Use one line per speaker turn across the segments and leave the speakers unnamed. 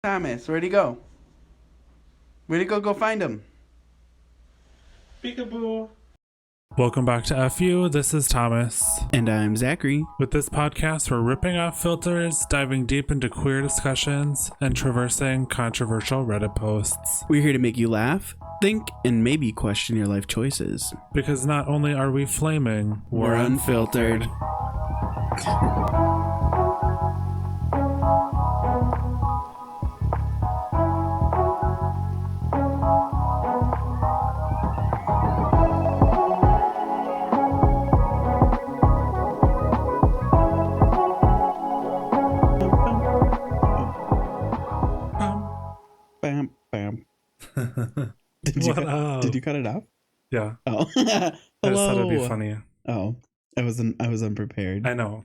Thomas, where'd he go? Where'd he go? Go find him.
Peekaboo. Welcome back to FU. This is Thomas.
And I'm Zachary.
With this podcast, we're ripping off filters, diving deep into queer discussions, and traversing controversial Reddit posts.
We're here to make you laugh, think, and maybe question your life choices.
Because not only are we flaming, we're unfiltered.
Bam, bam. Did you cut it off?
Yeah.
Oh.
I just thought it'd be funny.
Oh, I was unprepared.
I know.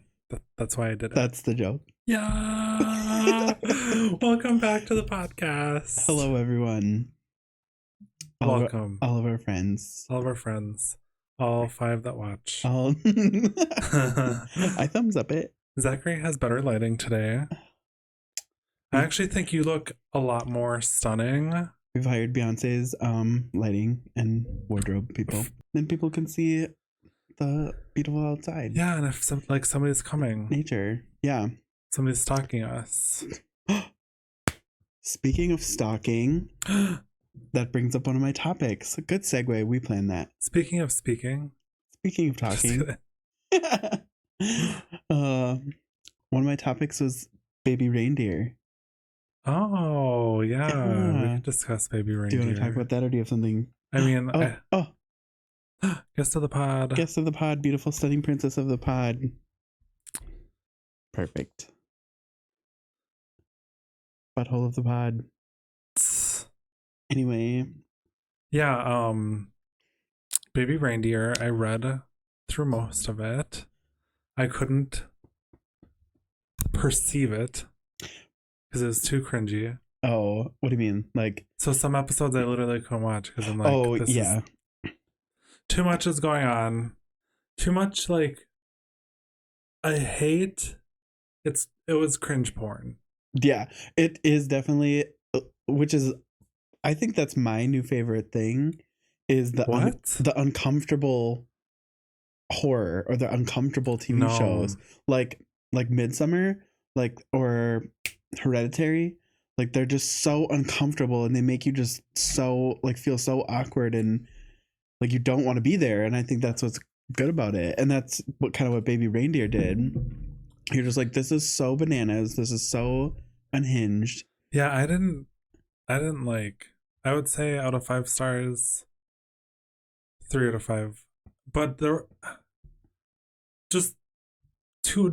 That's why I did it.
That's the joke.
Yeah. Welcome back to the podcast.
Hello, everyone.
Welcome.
All of our friends.
All of our friends. All 5 that watch.
I thumbs up it.
Zachary has better lighting today. I actually think you look a lot more stunning.
We've hired Beyonce's lighting and wardrobe people. Then people can see the beautiful outside.
Yeah, and if somebody's coming.
Nature. Yeah.
Somebody's stalking us.
Speaking of stalking, that brings up one of my topics. A good segue. We planned that.
Speaking of speaking.
Speaking of talking. One of my topics was baby reindeer.
Oh, yeah. We can discuss baby reindeer.
Do you want to talk about that, or do you have something?
I mean, guest of the pod.
Guest of the pod, beautiful, stunning princess of the pod. Perfect. Butthole of the pod. Anyway.
Yeah, baby reindeer, I read through most of it. I couldn't perceive it because it was too cringy.
Oh, what do you mean? Like,
so some episodes I literally couldn't watch because I'm like, too much is going on. Too much, like, I hate it was cringe porn.
Yeah, it is definitely, which is, I think that's my new favorite thing, is the uncomfortable horror or the uncomfortable TV shows like Midsummer, or Hereditary. Like, they're just so uncomfortable and they make you just so feel so awkward and like you don't want to be there. And I think that's what's good about it. And that's what baby reindeer did. You're just like, this is so bananas. This is so unhinged.
Yeah, I didn't like. I would say out of 5 stars, 3 out of 5. But there, just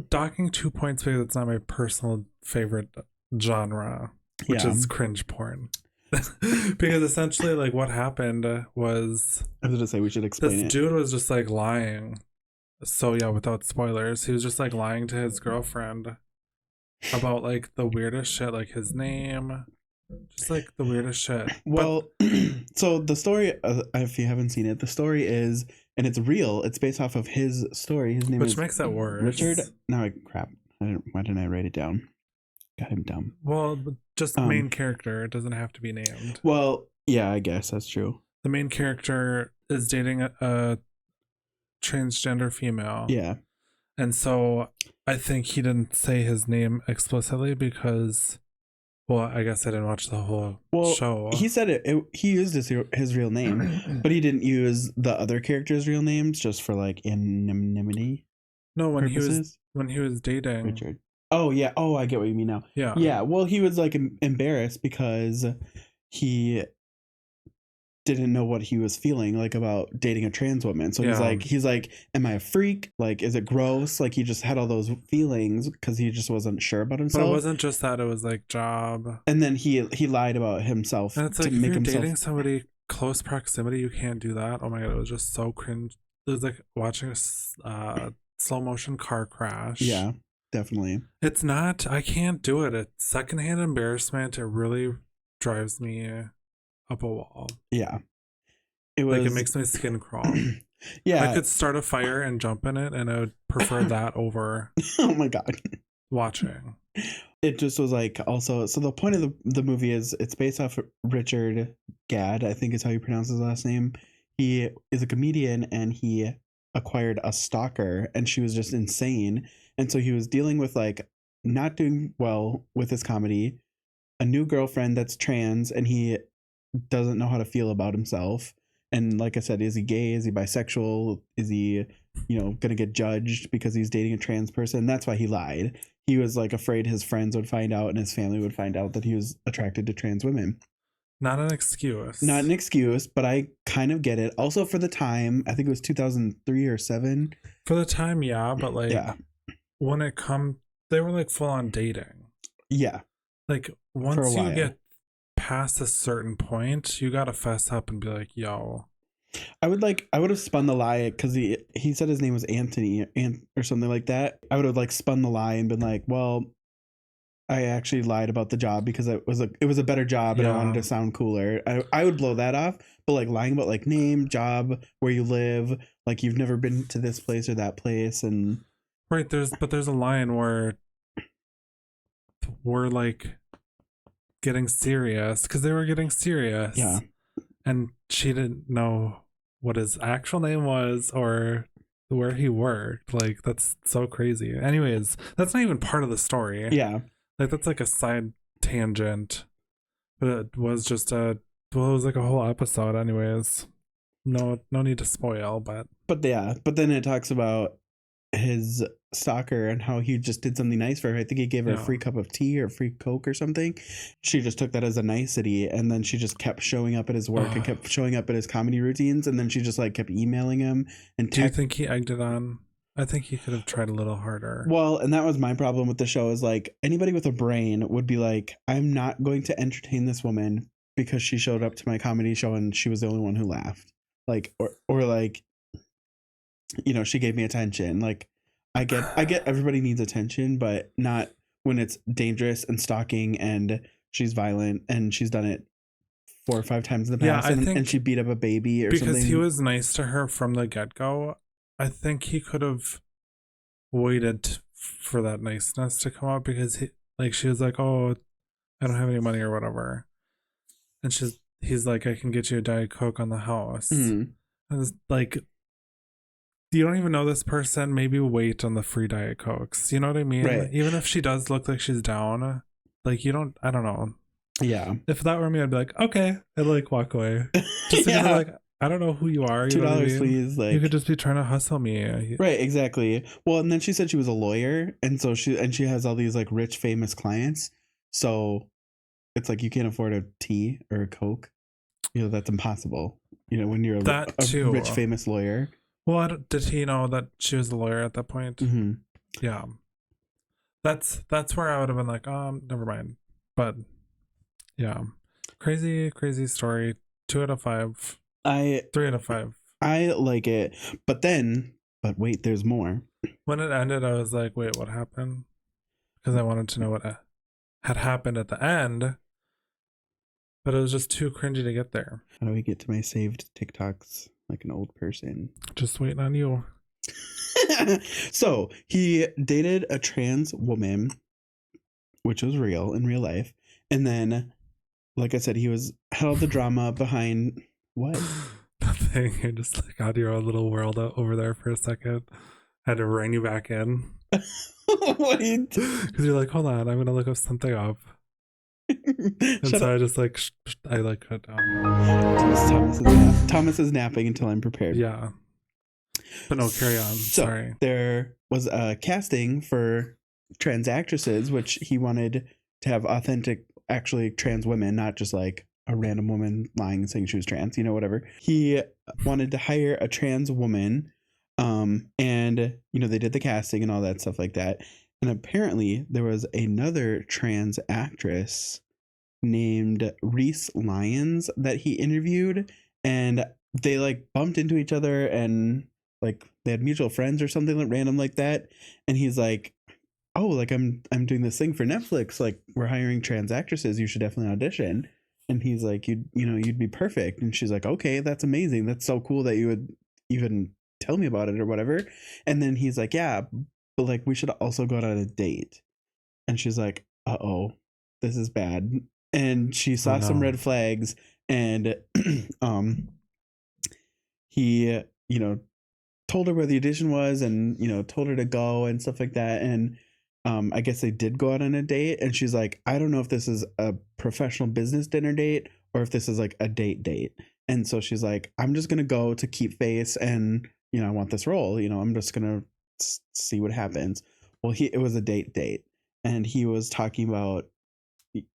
docking 2 points because it's not my personal favorite genre, which is cringe porn. Because essentially, like, what happened was,
I was gonna say we should explain
this dude was just like lying. So yeah, without spoilers, he was just like lying to his girlfriend about like the weirdest shit, like his name, just like the weirdest shit.
Well, so the story, if you haven't seen it, the story is, and it's real. It's based off of his story. His name
which
is
makes it worse.
Richard. No, crap. Why didn't I write it down? Got him dumb.
Well, just main character. It doesn't have to be named.
Well, yeah, I guess that's true.
The main character is dating a transgender female.
Yeah.
And so I think he didn't say his name explicitly because, well, I guess I didn't watch the whole show.
He said he used his real name, but he didn't use the other characters' real names just for like anonymity.
No, when
purposes.
he was dating
Richard. Oh yeah. Oh, I get what you mean now.
Yeah.
Yeah. Well, he was like embarrassed because he didn't know what he was feeling like about dating a trans woman. So he's like, am I a freak? Like, is it gross? Like, he just had all those feelings because he just wasn't sure about himself.
But it wasn't just that; it was like job.
And then he lied about himself.
And it's like, if you're dating somebody close proximity, you can't do that. Oh my god, it was just so cringe. It was like watching a slow motion car crash.
Yeah, definitely.
It's not. I can't do it. It's secondhand embarrassment. It really drives me up a wall.
Yeah. It was
like, it makes my skin crawl.
Yeah.
I could start a fire and jump in it, and I would prefer that over
oh my god.
watching.
It just was like also. So the point of the movie is it's based off Richard Gadd, I think is how you pronounce his last name. He is a comedian and he acquired a stalker, and she was just insane. And so he was dealing with like not doing well with his comedy, a new girlfriend that's trans, and he doesn't know how to feel about himself. And like I said, is he gay? Is he bisexual? Is he, gonna get judged because he's dating a trans person? That's why he lied. He was like afraid his friends would find out and his family would find out that he was attracted to trans women.
Not an excuse.
Not an excuse, but I kind of get it. Also for the time, I think it was 2003 or 7.
For the time, yeah, but like when it come, they were like full on dating.
Yeah.
Like once you get past a certain point, you gotta fess up and be like, yo.
I would have spun the lie because he said his name was Anthony or something like that. I would have like spun the lie and been like, well, I actually lied about the job because it was a better job and I wanted to sound cooler. I would blow that off, but like lying about like name, job, where you live, like you've never been to this place or that place, and
right, there's a line where we're like getting serious because they were getting serious.
Yeah.
And she didn't know what his actual name was or where he worked. Like, that's so crazy. Anyways, that's not even part of the story.
Yeah.
Like, that's like a side tangent. But it was just it was like a whole episode anyways. No need to spoil, but
then it talks about his stalker and how he just did something nice for her. I think he gave her a free cup of tea or a free Coke or something. She just took that as a nicety, and then she just kept showing up at his work and kept showing up at his comedy routines, and then she just like kept emailing him. And
do you think he egged it on? I think he could have tried a little harder.
Well, and that was my problem with the show is like anybody with a brain would be like, I'm not going to entertain this woman because she showed up to my comedy show and she was the only one who laughed. Like, or like, she gave me attention. Like, I get everybody needs attention, but not when it's dangerous and stalking and she's violent and she's done it 4 or 5 times in the past and she beat up a baby or something.
Because he was nice to her from the get-go, I think he could have waited for that niceness to come out because she was like, oh, I don't have any money or whatever. And he's like, I can get you a Diet Coke on the house. Mm-hmm. And it's like, you don't even know this person, maybe wait on the free Diet Cokes. You know what I mean?
Right.
Even if she does look like she's down, like I don't know.
Yeah.
If that were me, I'd be like, okay, and like walk away. Just because like, I don't know who you are. You
$2, please. Like,
you could just be trying to hustle me.
Right, exactly. Well, and then she said she was a lawyer, and so she has all these like rich, famous clients. So it's like you can't afford a tea or a Coke. That's impossible. When you're a rich, famous lawyer.
Well, did he know that she was a lawyer at that point?
Mm-hmm.
Yeah. That's where I would have been like, never mind. But yeah, crazy story. 2 out of 5. 3 out of 5.
I like it, but wait, there's more.
When it ended, I was like, wait, what happened? Because I wanted to know what had happened at the end, but it was just too cringy to get there.
How do we get to my saved TikToks like an old person?
Just waiting on you.
So he dated a trans woman, which was real in real life, and then, like I said, he had all the drama behind what?
Nothing. You're just like out of your own little world over there for a second. I had to rein you back in.
What?
Because you're like, hold on, I'm gonna look up something up. And so I just like I like cut down.
Thomas is napping until I'm prepared.
Yeah. But no, carry on.
So
sorry.
There was a casting for trans actresses, which he wanted to have authentic, actually trans women, not just like a random woman lying and saying she was trans, whatever. He wanted to hire a trans woman, and they did the casting and all that stuff like that. And apparently there was another trans actress named Reese Lyons that he interviewed, and they like bumped into each other and like they had mutual friends or something like random like that. And he's like, oh, like I'm doing this thing for Netflix, like we're hiring trans actresses, you should definitely audition. And he's like, you'd be perfect. And she's like, okay, that's amazing, that's so cool that you would even tell me about it or whatever. And then he's like, yeah, but like we should also go on a date. and she's like, uh-oh, this is bad. And she saw some red flags, and he, told her where the audition was, and told her to go and stuff like that. And I guess they did go out on a date, and she's like, I don't know if this is a professional business dinner date or if this is like a date. And so she's like, I'm just gonna go to keep face, and I want this role. I'm just gonna see what happens. Well, it was a date, and he was talking about,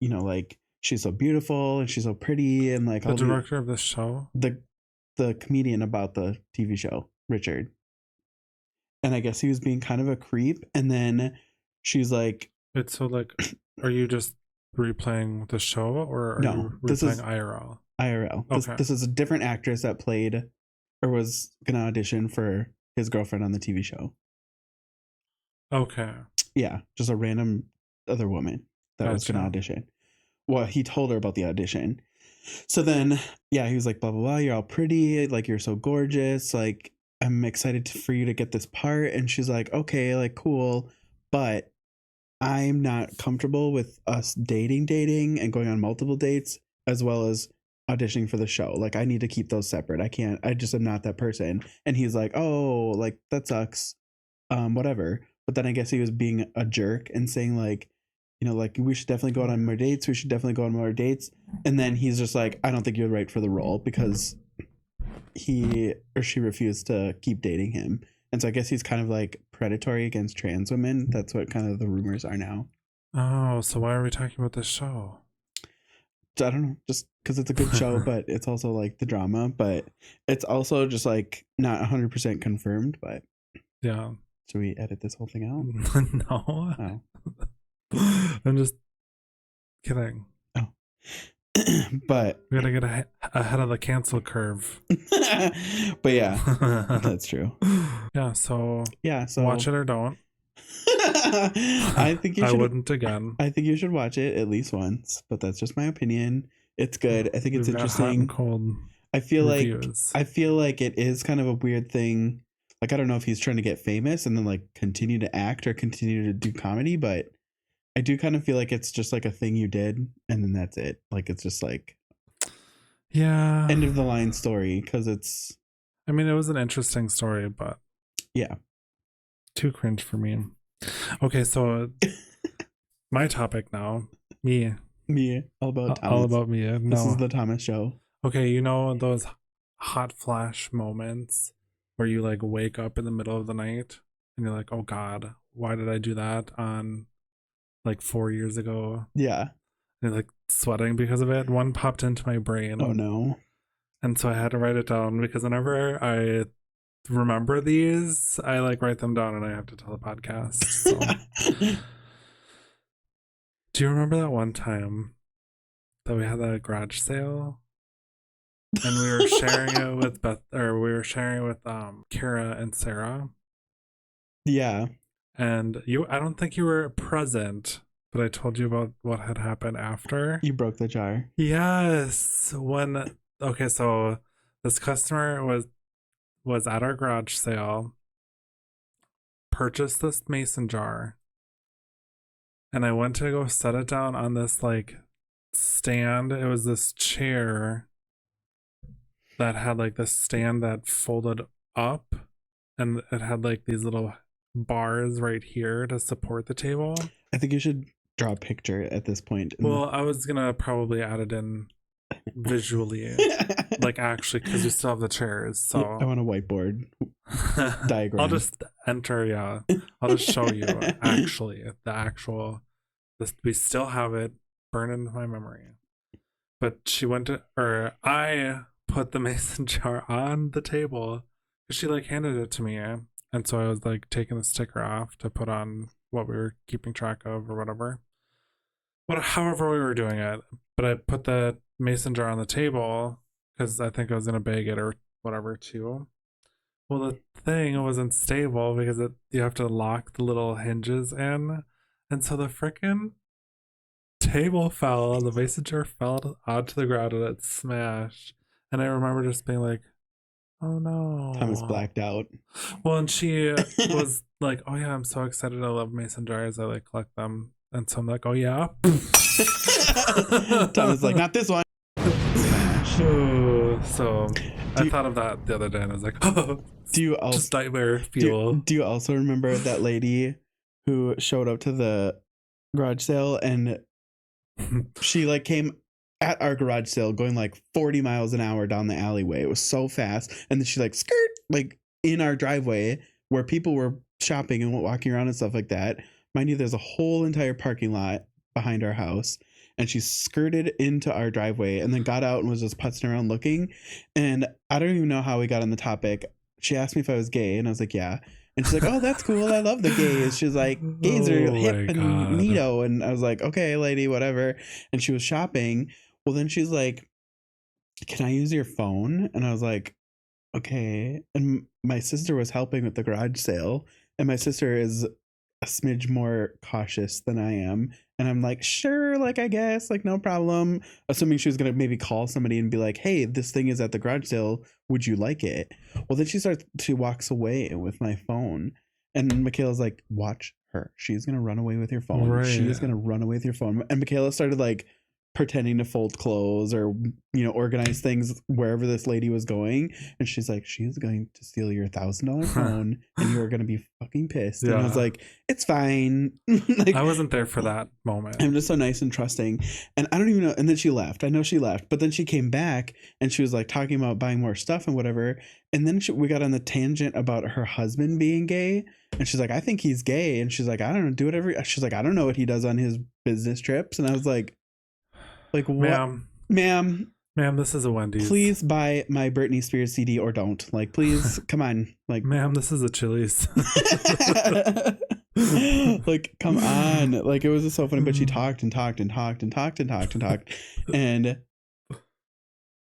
like, she's so beautiful and she's so pretty, and like
the director of this show,
the comedian about the TV show, Richard. And I guess he was being kind of a creep. And then she's like,
it's so like, are you just replaying the show, or are you replaying IRL?
IRL. Okay. This is a different actress that played or was gonna audition for his girlfriend on the TV show.
Okay.
Yeah, just a random other woman that was gonna audition. Well, he told her about the audition. So then, yeah, he was like, blah, blah, blah, you're all pretty, like, you're so gorgeous, like, I'm excited for you to get this part. And she's like, okay, like, cool, but I'm not comfortable with us dating and going on multiple dates, as well as auditioning for the show. Like, I need to keep those separate. I just am not that person. And he's like, oh, like, that sucks, whatever. But then I guess he was being a jerk and saying, like, like, we should definitely go on more dates. We should definitely go on more dates. And then he's just like, I don't think you're right for the role, because he or she refused to keep dating him. And so I guess he's kind of like predatory against trans women. That's what kind of the rumors are now.
Oh, so why are we talking about this show?
I don't know, just because it's a good show, but it's also like the drama, but it's also just like not 100% confirmed. But
yeah.
Should we edit this whole thing out?
No. Oh. I'm just kidding.
Oh. But
we gotta get ahead of the cancel curve.
But yeah, that's true.
Yeah, so watch it or don't.
I think you should.
I wouldn't again.
I think you should watch it at least once, but that's just my opinion. It's good. I think it's interesting. Hot and
cold
I feel like it is kind of a weird thing. Like, I don't know if he's trying to get famous and then like continue to act or continue to do comedy, but I do kind of feel like it's just like a thing you did and then that's it. Like, it's just like,
yeah,
end of the line story, because it's,
I mean, it was an interesting story, but
yeah,
too cringe for me. Okay, so my topic now, me,
all about Thomas.
All about me. No.
This is the Thomas show.
Okay, those hot flash moments where you like wake up in the middle of the night and you're like, oh God, why did I do that on like 4 years ago?
Yeah.
And you're like sweating because of it. One popped into my brain.
Oh no.
And so I had to write it down, because whenever I remember these, I like write them down and I have to tell the podcast. So. Do you remember that one time that we had that garage sale and we were sharing it with Kara and Sarah?
Yeah.
And I don't think you were present, but I told you about what had happened after.
You broke the jar.
Yes. So this customer was at our garage sale, purchased this mason jar, and I went to go set it down on this like stand. It was this chair that had like this stand that folded up, and it had like these little bars right here to support the table.
I think you should draw a picture at this point.
Well, I was gonna probably add it in visually, like actually, because we still have the chairs. So
I want a whiteboard diagram.
I'll just enter. Yeah, I'll just show you actually we still have it burned into my memory. But I put the mason jar on the table because she like handed it to me, and so I was like taking the sticker off to put on what we were keeping track of or whatever. However we were doing it, but I put the mason jar on the table because I think I was gonna bag it or whatever too. Well, the thing wasn't stable because you have to lock the little hinges in, and so the frickin' table fell, the mason jar fell onto the ground and it smashed. And I remember just being like, oh no.
Thomas blacked out.
Well, and she was like, oh yeah, I'm so excited. I love mason jars. I like collect them. And so I'm like, oh yeah.
Thomas like, not this one.
So I thought of that the other day and I was like, oh,
do you also
just nightmare fuel.
Do you also remember that lady who showed up to the garage sale and she like came at our garage sale going like 40 miles an hour down the alleyway? It was so fast. And then she like skirt like in our driveway where people were shopping and walking around and stuff like that. Mind you, there's a whole entire parking lot behind our house. And she skirted into our driveway and then got out and was just putzing around looking. And I don't even know how we got on the topic. She asked me if I was gay, and I was like, yeah. And she's like, oh, that's cool. I love the gays. She's like, gays are hip and neato. And I was like, okay, lady, whatever. And she was shopping. Well, then she's like, can I use your phone? And I was like, okay. And my sister was helping with the garage sale. And my sister is a smidge more cautious than I am. And I'm like, sure, like, I guess, like, no problem. Assuming she was going to maybe call somebody and be like, hey, this thing is at the garage sale. Would you like it? Well, then she walks away with my phone. And Michaela's like, watch her. She's going to run away with your phone. Right. She is going to run away with your phone. And Michaela started like pretending to fold clothes or, you know, organize things wherever this lady was going. And she's like, she's going to steal your $1,000 phone and you are going to be fucking pissed. Yeah. And I was like, it's fine. Like,
I wasn't there for that moment.
I'm just so nice and trusting. And I don't even know. And then she left. I know she left, but then she came back and she was like talking about buying more stuff and whatever. And then we got on the tangent about her husband being gay. And she's like, I think he's gay. And she's like, I don't know, do whatever. She's like, I don't know what he does on his business trips. And I was like, what? Ma'am,
this is a Wendy's.
Please buy my Britney Spears CD or don't. Like, please, come on. Like,
ma'am, this is a Chili's.
Like, come on. Like, it was just so funny. But she talked and talked and talked and talked and talked and talked. And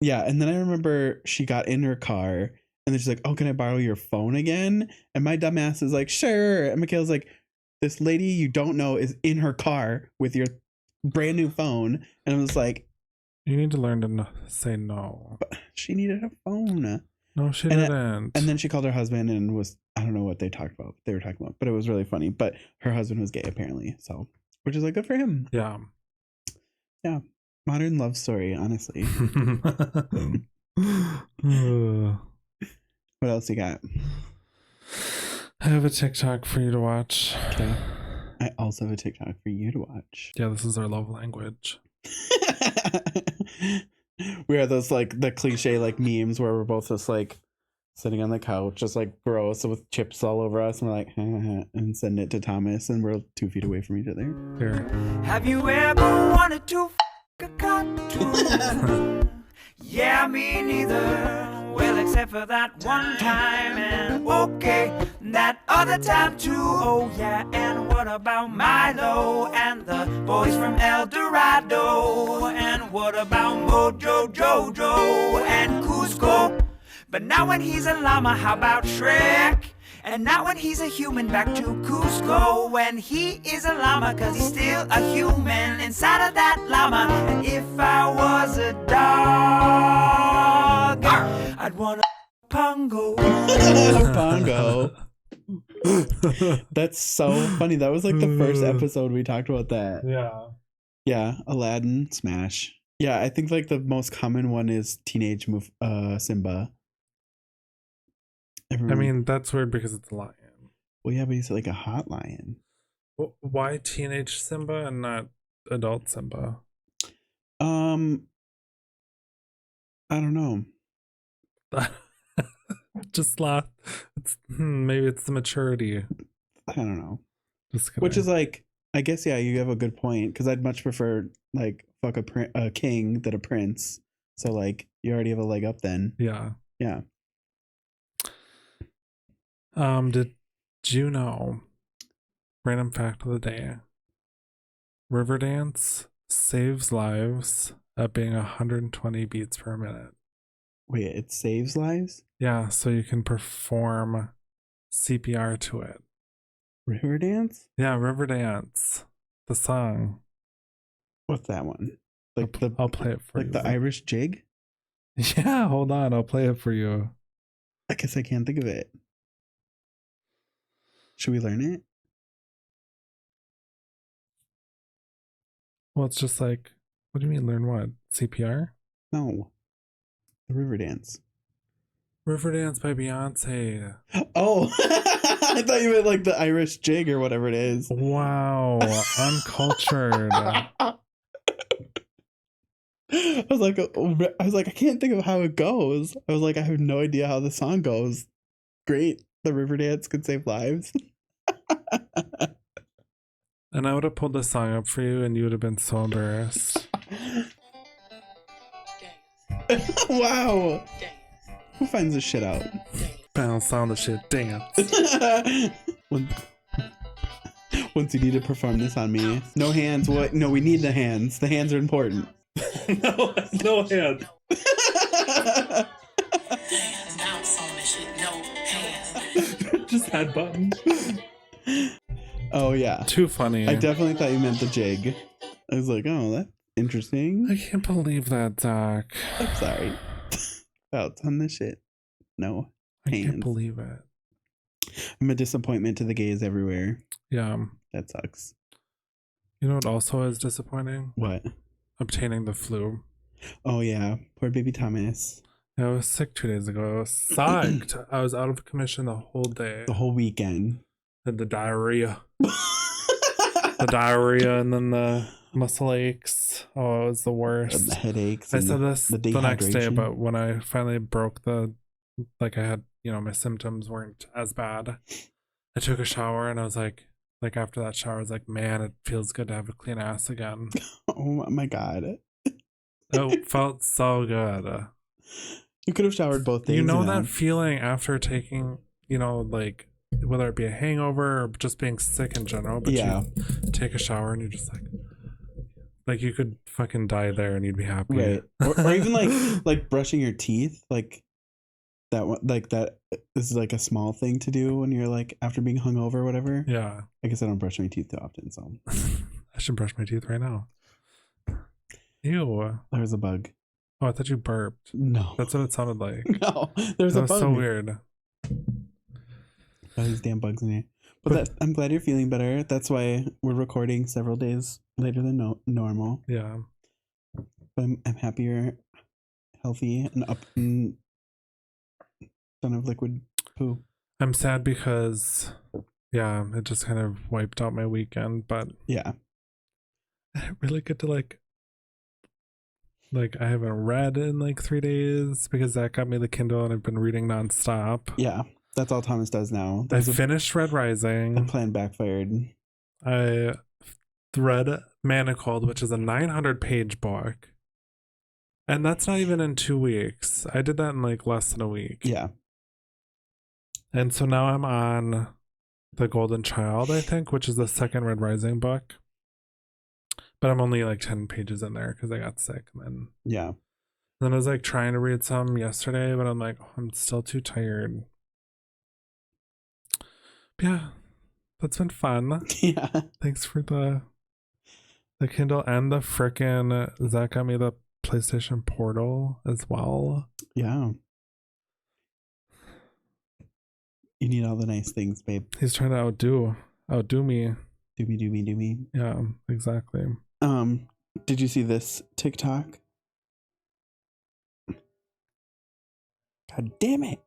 yeah, and then I remember she got in her car and then she's like, oh, can I borrow your phone again? And my dumbass is like, sure. And Michaela's like, this lady you don't know is in her car with your brand new phone. And I was like,
you need to learn to say no.
But she needed a phone.
No, she didn't.
And then she called her husband and was, I don't know what they were talking about, but it was really funny. But her husband was gay apparently, so, which is like good for him.
Yeah
Modern love story, honestly. What else you got?
I have a TikTok for you to watch.
Okay. I also have a TikTok for you to watch.
Yeah, this is our love language.
We are those like the cliche like memes where we're both just like sitting on the couch, just like gross with chips all over us, and we're like, and send it to Thomas, and we're 2 feet away from each other.
Here.
Have you ever wanted to f*** a cartoon? Yeah, me neither. Well, except for that one time, and okay, that other time too. Oh yeah, and what about Milo and the boys from El Dorado? And what about Mojo Jojo and Cusco? But now when he's a llama, how about Shrek? And now when he's a human, back to Cusco. When he is a llama, cause he's still a human inside of that llama. And if I was a dog, I'd want a Pongo.
Pongo. That's so funny. That was like the first episode we talked about that. Yeah, Aladdin, smash. Yeah, I think like the most common one is Teenage Simba.
I mean, that's weird because it's a lion.
Well, yeah, but he's like a hot lion.
Why teenage Simba and not adult Simba?
I don't know.
Just laugh. Maybe it's the maturity.
I don't know. Which is like, I guess, yeah, you have a good point, because I'd much prefer like fuck a king than a prince. So like, you already have a leg up then.
Yeah.
Yeah.
Did you know, random fact of the day, Riverdance saves lives at being 120 beats per minute.
Wait, it saves lives?
Yeah, so you can perform CPR to it.
Riverdance?
Yeah, Riverdance. The song.
What's that one? Like
I'll play it for you.
Like the Irish jig?
Yeah, hold on, I'll play it for you.
I guess I can't think of it. Should we learn it?
Well, it's just like, what do you mean learn what? CPR?
No. The Riverdance.
Riverdance by Beyonce.
Oh, I thought you meant like the Irish jig or whatever it is.
Wow, uncultured.
I was like, I can't think of how it goes. I was like, I have no idea how the song goes. Great, the Riverdance could save lives.
And I would have pulled the song up for you, and you would have been so embarrassed.
Wow. Who finds this shit out?
Bounce on the shit, dance.
Once you need to perform this on me. No hands. What? No, we need the hands. The hands are important.
no hands. Just head button.
Oh yeah.
Too funny.
I definitely thought you meant the jig. I was like, oh, that's interesting.
I can't believe that, Doc.
I'm sorry. Felt on this shit. No hands.
I can't believe it.
I'm a disappointment to the gays everywhere.
Yeah.
That sucks.
You know what also is disappointing?
What?
Obtaining the flu.
Oh yeah. Poor baby Thomas.
I was sick 2 days ago. I was psyched. I was out of commission the whole day.
The whole weekend.
And the diarrhea. The diarrhea and then the muscle aches. Oh, it was the worst.
And the headaches.
I said this the next day,
dehydration.
but when I finally broke I had, my symptoms weren't as bad. I took a shower and I was like after that shower, I was like, man, it feels good to have a clean ass again.
Oh my God.
It felt so good.
You could have showered both days.
You know that feeling after taking, whether it be a hangover or just being sick in general, but you take a shower and you're just like you could fucking die there and you'd be happy.
Right. Or even like brushing your teeth, that one, that is like a small thing to do when you're like after being hungover or whatever.
Yeah.
I guess I don't brush my teeth too often, so
I should brush my teeth right now. Ew.
There's a bug.
Oh, I thought you burped.
No.
That's what it sounded like.
No, there's a bug.
That was so weird.
All these damn bugs in here. But I'm glad you're feeling better. That's why we're recording several days later than normal.
Yeah.
But I'm happy you're healthy and up and done of liquid poo.
I'm sad because, it just kind of wiped out my weekend. But
yeah,
I didn't really get to I haven't read in 3 days because Zach got me the Kindle and I've been reading nonstop.
Yeah, that's all Thomas does now.
I finished Red Rising.
The plan backfired.
I read Manacled, which is a 900-page book. And that's not even in 2 weeks. I did that in less than a week.
Yeah.
And so now I'm on The Golden Child, I think, which is the second Red Rising book. But I'm only 10 pages in there because I got sick. And then I was trying to read some yesterday, but I'm I'm still too tired. But yeah, that's been fun.
Yeah.
Thanks for the Kindle and the frickin' Zach got me the PlayStation Portal as well.
Yeah. You need all the nice things, babe.
He's trying to outdo me.
Do me.
Yeah, exactly.
Did you see this TikTok? God damn it.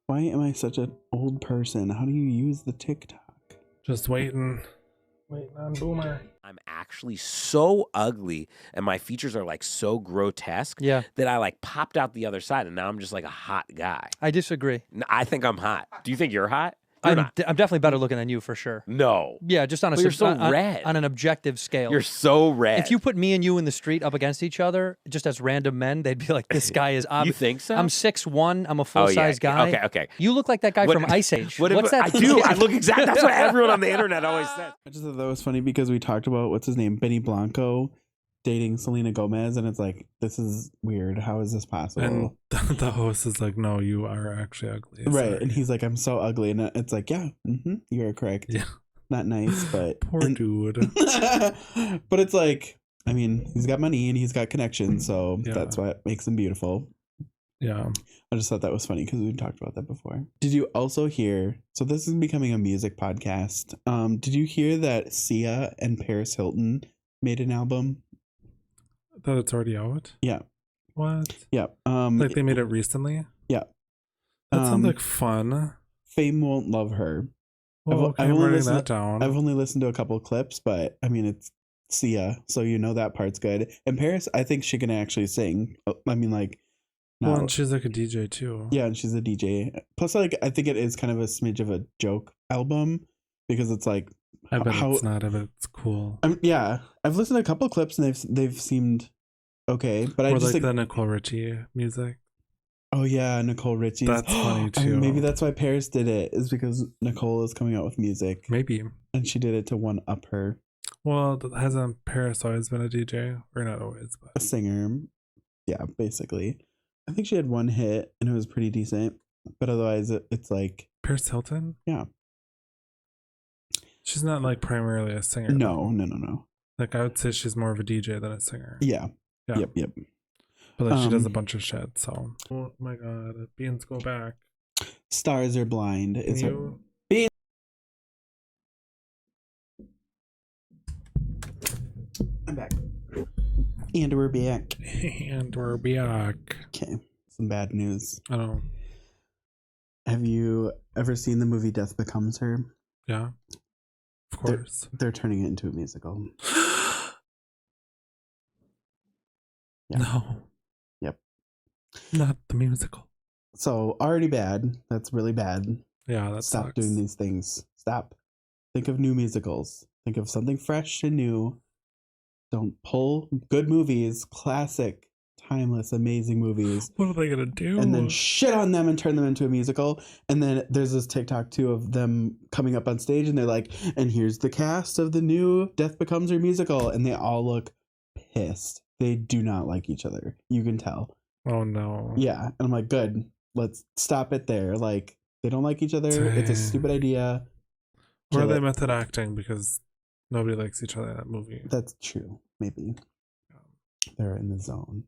Why am I such an old person? How do you use the TikTok?
Just waiting on Boomer.
I'm actually so ugly and my features are so grotesque that I popped out the other side and now I'm just a hot guy.
I disagree.
I think I'm hot. Do you think you're hot?
I'm definitely better looking than you for sure.
No.
Yeah, just on
you're so red.
On an objective scale.
You're so red.
If you put me and you in the street up against each other, just as random men, they'd be like, this guy is obvious.
You think so?
I'm 6'1", I'm a full-size guy.
Okay.
You look like that guy from Ice Age. What's that?
I do. I look exactly. That's what everyone on the internet always says.
I just thought that was funny because we talked about, what's his name, Benny Blanco dating Selena Gomez, and it's this is weird. How is this possible?
And the host is no, you are actually ugly.
Right,
Sorry.
and he's I'm so ugly, and it's you're correct.
Yeah.
Not nice, but...
Poor dude.
But it's he's got money and he's got connections, so that's what makes him beautiful.
Yeah.
I just thought that was funny because we talked about that before. Did you also hear... So this is becoming a music podcast. Did you hear that Sia and Paris Hilton made an album.
That it's already out?
Yeah.
What?
Yeah.
Like they made it recently?
Yeah.
That sounds like fun.
Fame Won't Love Her.
Well, okay, I'm writing that down.
I've only listened to a couple of clips, but I mean, it's Sia, so you know that part's good. And Paris, I think she can actually sing. I mean, like,
well, and she's like a DJ too.
Yeah, and she's a DJ. Plus, like, I think it is kind of a smidge of a joke album because it's like,
I bet it's not. I bet it's cool.
Yeah, I've listened to a couple of clips and they've seemed okay, but I just
like the Nicole Richie music.
Oh yeah, Nicole Richie.
That's funny too.
Maybe that's why Paris did it, is because Nicole is coming out with music.
Maybe.
And she did it to one up her.
Well, hasn't Paris always been a DJ? Or not always, but
a singer. Yeah, basically. I think she had one hit and it was pretty decent, but otherwise it's like
Paris Hilton.
Yeah.
She's not like primarily a singer.
No.
Like I would say she's more of a DJ than a singer.
Yeah. Yep.
But like she does a bunch of shit. So. Oh my god, beans go back.
Stars Are Blind. It's beans. I'm back. And we're back. Okay. Some bad news.
Oh.
Have you ever seen the movie Death Becomes Her?
Yeah. Of course.
They're turning it into a musical.
Yeah. No.
Yep.
Not the musical.
So already bad. That's really bad.
Yeah, that
Stop
sucks.
doing these things. Stop. Think of new musicals. Think of something fresh and new. Don't pull good movies, classic, timeless, amazing movies.
What are they gonna do?
And then shit on them and turn them into a musical. And then there's this TikTok too of them coming up on stage and they're like, and here's the cast of the new Death Becomes Her musical. And they all look pissed. They do not like each other. You can tell.
Oh no.
Yeah. And I'm like, good. Let's stop it there. Like, they don't like each other. Dang. It's a stupid idea.
Or are they method acting because nobody likes each other in that movie?
That's true. Maybe. They're in the zone.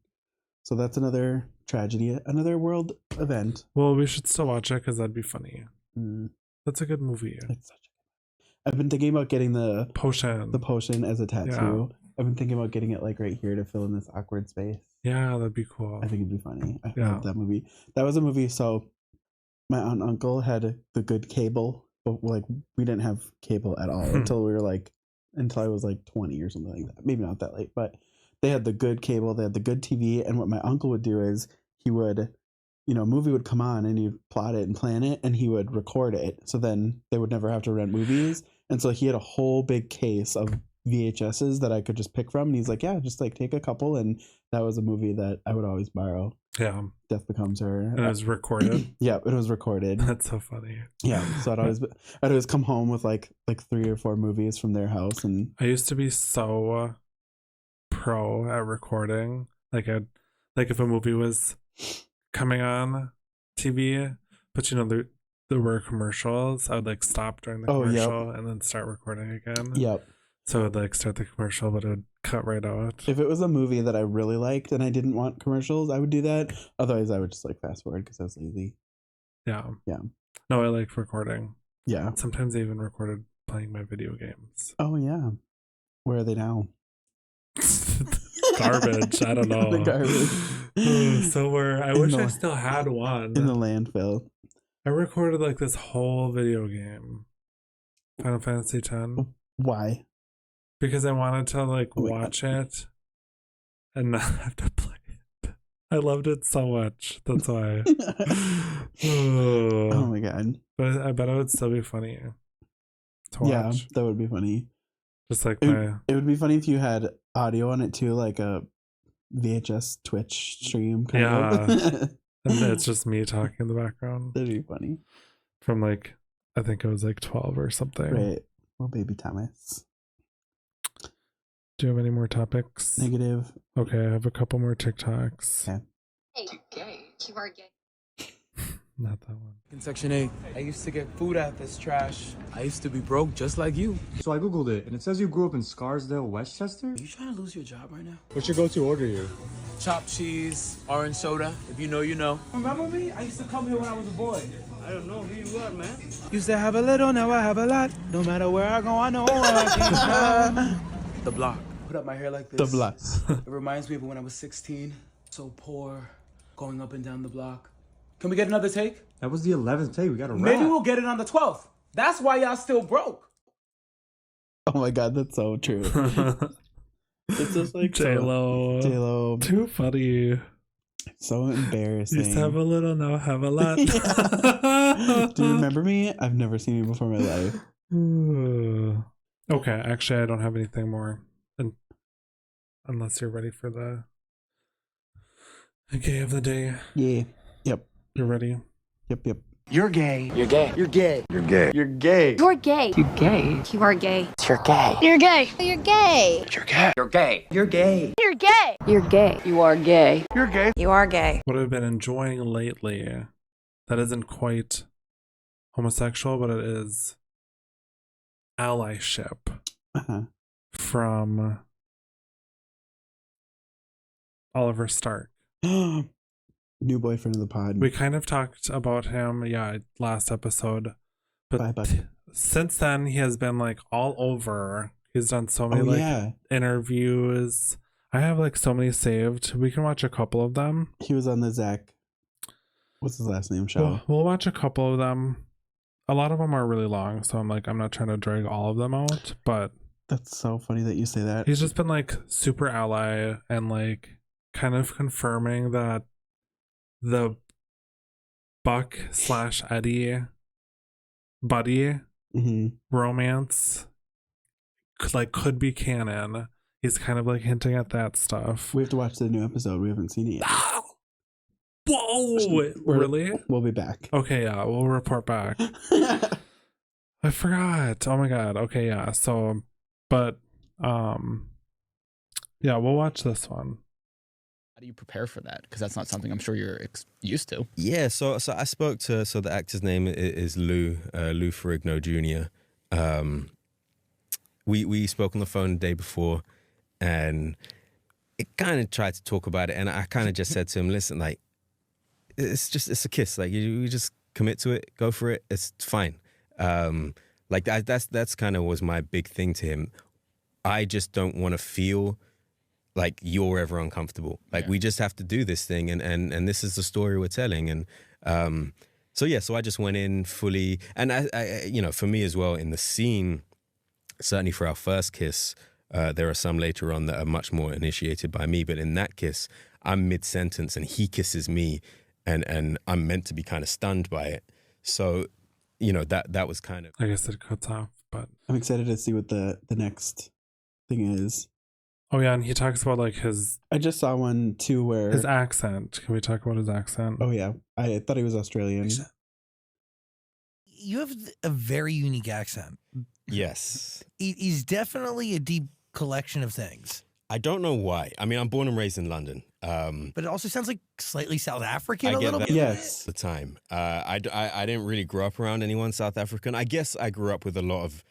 So that's another tragedy, another world event.
Well, we should still watch it because that'd be funny.
Mm.
That's a good movie.
I've been thinking about getting the
potion
as a tattoo. Yeah. I've been thinking about getting it like right here to fill in this awkward space.
Yeah, that'd be cool.
I think it'd be funny. I love that movie. That was a movie. So my aunt and uncle had the good cable, but like we didn't have cable at all until I was like 20 or something like that. Maybe not that late, but they had the good cable. They had the good TV. And what my uncle would do is he would, a movie would come on and he'd plot it and plan it and he would record it. So then they would never have to rent movies. And so he had a whole big case of VHSs that I could just pick from. And he's like, yeah, just like take a couple. And that was a movie that I would always borrow.
Yeah.
Death Becomes Her.
And it was recorded.
Yeah, it was recorded.
That's so funny.
Yeah. So I'd always come home with like 3 or 4 movies from their house. And
I used to be so pro at recording. Like if a movie was coming on TV, but there were commercials, I would like stop during the commercial and then start recording again.
Yep.
So I'd like start the commercial, but it would cut right out.
If it was a movie that I really liked and I didn't want commercials, I would do that. Otherwise, I would just like fast forward because I was lazy.
Yeah.
Yeah.
No, I like recording.
Yeah.
Sometimes I even recorded playing my video games.
Oh, yeah. Where are they now?
Garbage. I don't know.
The garbage.
I wish I still had one.
In the landfill.
I recorded like this whole video game. Final Fantasy X.
Why?
Because I wanted to like watch it and not have to play it. I loved it so much. That's why.
Oh my god.
But I bet it would still be funny to watch.
Yeah, that would be funny.
Just like
it would be funny if you had audio on it too, like a VHS Twitch stream kind of.
And it's just me talking in the background.
That'd be funny.
From like, I think it was like 12 or something.
Right. Well, baby Thomas.
Do you have any more topics?
Negative.
Okay, I have a couple more TikToks.
Okay.
Hey, gay. You are gay.
Not that one.
In Section 8, I used to get food at this trash. I used to be broke just like you.
So I Googled it, and it says you grew up in Scarsdale, Westchester?
Are you trying to lose your job right now?
What's your go-to order here?
Chopped cheese, orange soda. If you know, you know. Remember me? I used to come here when I was a boy.
I don't know who you are, man.
Used to have a little, now I have a lot. No matter where I go, I know where I can go. The block. put up my hair like
The
this.
bless.
It reminds me of when I was 16, so poor, going up and down the block. Can we get another take?
That was the 11th take. We got a wrap.
Maybe we'll get it on the 12th. That's why y'all still broke.
Oh my god, that's so true. It's just like
J-Lo.
J-Lo.
Too funny.
So embarrassing.
Used to have a little, now have a lot.
Do you remember me? I've never seen you before in my life.
Okay, actually, I don't have anything more. Unless you're ready for the gay of the day.
Yeah. Yep.
You're ready?
Yep.
You're gay.
You're gay.
You're gay.
You're gay.
You're gay.
You're gay.
You're gay.
You are gay.
You're gay.
You're gay. You're gay.
You're gay. You're gay.
You're gay.
You're gay. You're gay. You are gay.
You're gay.
You are gay.
What I've been enjoying lately that isn't quite homosexual, but it is allyship from Oliver Stark.
New boyfriend of the pod.
We kind of talked about him, last episode. But since then, he has been like all over. He's done so many interviews. I have like so many saved. We can watch a couple of them.
He was on the Zach. What's his last name show?
We'll watch a couple of them. A lot of them are really long, so I'm not trying to drag all of them out. But
that's so funny that you say that.
He's just been like super ally and like kind of confirming that the Buck/Eddie buddy romance could be canon. He's kind of like hinting at that stuff.
We have to watch the new episode. We haven't seen it yet.
Whoa! Really?
We'll be back.
Okay, yeah, we'll report back. I forgot. Oh my god. Okay, yeah. So, but yeah, we'll watch this one.
How do you prepare for that? Because that's not something I'm sure you're used to.
Yeah, so I spoke to, so the actor's name is Lou Ferrigno Jr. We spoke on the phone the day before, and it kind of tried to talk about it, and I kind of just said to him, listen, like, it's a kiss, like you just commit to it, go for it, it's fine. Like that's kind of was my big thing to him. I just don't want to feel like you're ever uncomfortable. Like we just have to do this thing, and this is the story we're telling. And so I just went in fully, and I for me as well in the scene, certainly for our first kiss, there are some later on that are much more initiated by me, but in that kiss, I'm mid-sentence and he kisses me, and I'm meant to be kind of stunned by it. So, that was kind of,
I guess it cuts off, but
I'm excited to see what the next thing is.
Oh yeah, and he talks about like
I just saw one too where
his accent. Can we talk about his accent?
Oh yeah, I thought he was Australian.
You have a very unique accent.
Yes.
He's definitely a deep collection of things.
I don't know why. I mean, I'm born and raised in London.
But it also sounds like slightly South African
I
a
get
little
that
bit.
Yes.
The time. I didn't really grow up around anyone South African. I guess I grew up with a lot of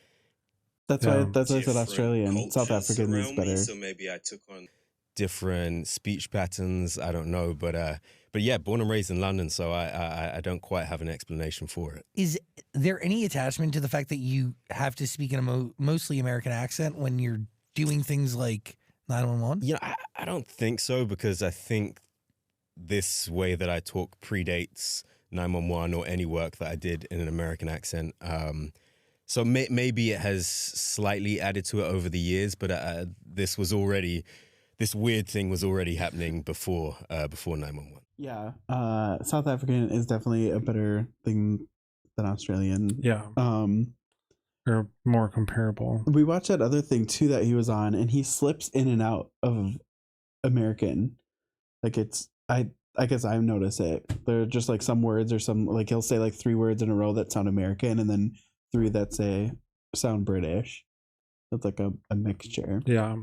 That's why I said Australian. South African is better.
So maybe I took on different speech patterns. I don't know, but yeah, born and raised in London, so I don't quite have an explanation for it.
Is there any attachment to the fact that you have to speak in a mostly American accent when you're doing things like 911?
Yeah, I don't think so, because I think this way that I talk predates 911 or any work that I did in an American accent. So maybe it has slightly added to it over the years, but this weird thing was already happening before 911.
Yeah, South African is definitely a better thing than Australian.
Yeah. Or more comparable.
We watched that other thing too that he was on, and he slips in and out of American. Like I guess I've noticed it. There are just like some words or some, like he'll say like 3 words in a row that sound American, and then 3 that sound British. It's like a mixture.
Yeah.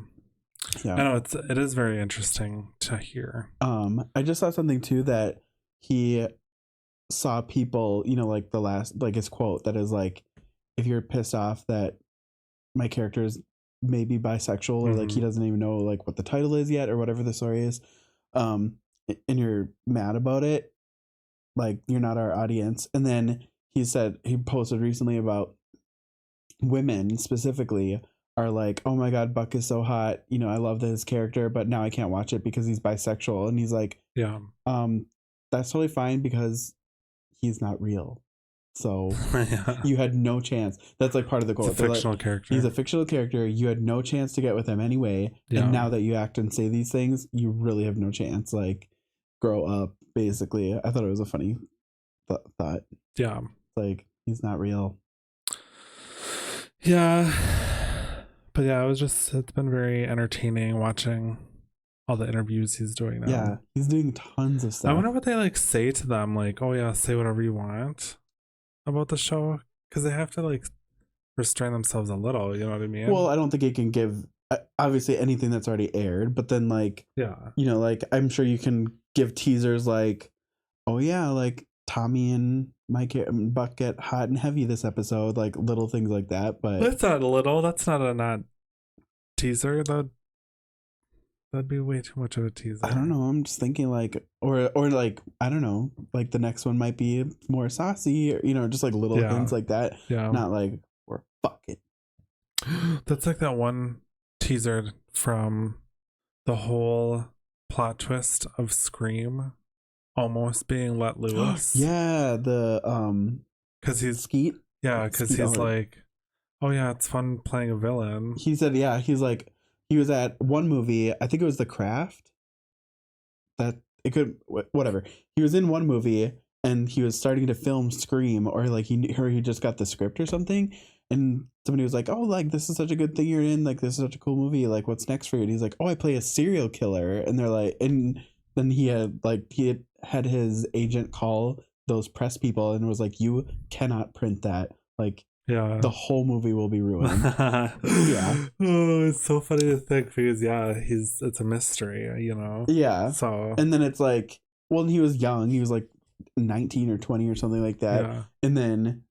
I know it is very interesting to hear.
I just saw something too that he saw people, like the last, like his quote that is like, if you're pissed off that my character is maybe bisexual, or like he doesn't even know like what the title is yet or whatever the story is, and you're mad about it, like you're not our audience. And then he posted recently about women specifically are like, oh my God, Buck is so hot. You know, I love his character, but now I can't watch it because he's bisexual. And he's like,
yeah,
that's totally fine because he's not real. So
yeah.
you had no chance. That's like part of the quote.
It's a fictional character.
He's a fictional character. You had no chance to get with him anyway.
Yeah.
And now that you act and say these things, you really have no chance. Like, grow up, basically. I thought it was a funny thought.
Yeah.
Like, he's not real.
Yeah. But yeah, it's been very entertaining watching all the interviews he's doing now.
Yeah, he's doing tons of stuff.
I wonder what they like say to them, like, oh yeah, say whatever you want about the show, because they have to like restrain themselves a little, you know what I mean?
Well, I don't think it can give obviously anything that's already aired, but then like,
yeah,
you know, like I'm sure you can give teasers like, oh yeah, like Tommy and Mike and Buck get hot and heavy this episode, like little things like that. But
that's not little. That's not a not teaser. That'd be way too much of a teaser.
I don't know. I'm just thinking like, or like, I don't know, like the next one might be more saucy, or, you know, just like little things like that.
Yeah.
Not like we're fucking.
That's like that one teaser from the whole plot twist of Scream almost being let loose.
Yeah. The,
because he's
Skeet.
Yeah. Because he's like, oh yeah, it's fun playing a villain.
He said, yeah, he's like, he was at one movie, I think it was The Craft. That it could, whatever. He was in one movie and he was starting to film Scream, or like he just got the script or something. And somebody was like, oh, like this is such a good thing you're in. Like this is such a cool movie. Like what's next for you? And he's like, oh, I play a serial killer. And they're like, and then he had his agent call those press people and was like, you cannot print that. Like,
yeah,
the whole movie will be ruined.
Yeah. Oh, it's so funny to think because it's a mystery, you know.
Yeah.
So
and then it's like, well, he was young. He was like 19 or 20 or something like that.
Yeah.
And then